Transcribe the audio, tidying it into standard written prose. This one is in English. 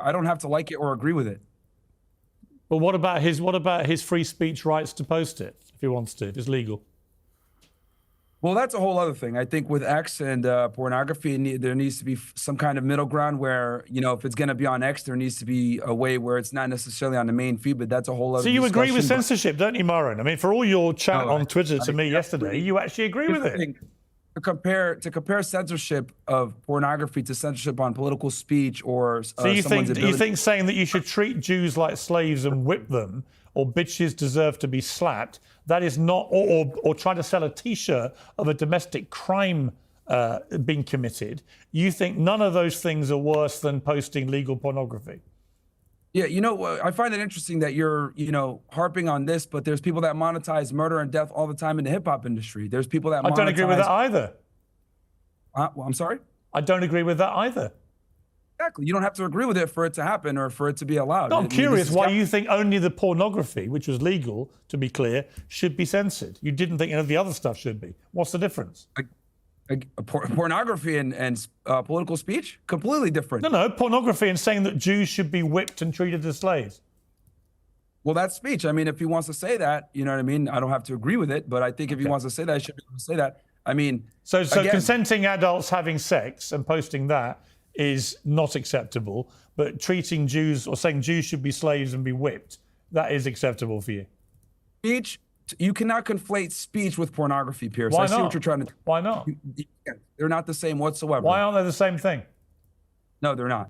I don't have to like it or agree with it. But what about his free speech rights to post it if he wants to? If it's legal. Well, that's a whole other thing. I think with X and pornography, there needs to be some kind of middle ground where, you know, if it's going to be on X, there needs to be a way where it's not necessarily on the main feed, but that's a whole other So you agree with discussion. censorship, don't you, Maron? I mean, for all your chat on Twitter to me yesterday, you actually agree with it. To compare censorship of pornography to censorship on political speech or so you think saying that you should treat Jews like slaves and whip them, or bitches deserve to be slapped, that is not, or try to sell a T-shirt of a domestic crime being committed, you think none of those things are worse than posting legal pornography? Yeah, you know, I find it interesting that you're, you know, harping on this, but there's people that monetize murder and death all the time in the hip hop industry. There's people that I don't agree with that either. Well, I'm sorry? I don't agree with that either. Exactly. You don't have to agree with it for it to happen or for it to be allowed. No, I'm curious why you think only the pornography, which was legal, to be clear, should be censored. You didn't think any of the other stuff should be. What's the difference? Pornography and political speech? Completely different. No, pornography and saying that Jews should be whipped and treated as slaves. Well, that's speech. I mean, if he wants to say that, you know what I mean? I don't have to agree with it, but I think if he wants to say that, he should be able to say that. I mean... So again, consenting adults having sex and posting that is not acceptable, but treating Jews or saying Jews should be slaves and be whipped, that is acceptable for you? Speech, you cannot conflate speech with pornography, Pierce. Why I see not? what you're trying to... Why not? They're not the same whatsoever. Why aren't they the same thing? No, they're not.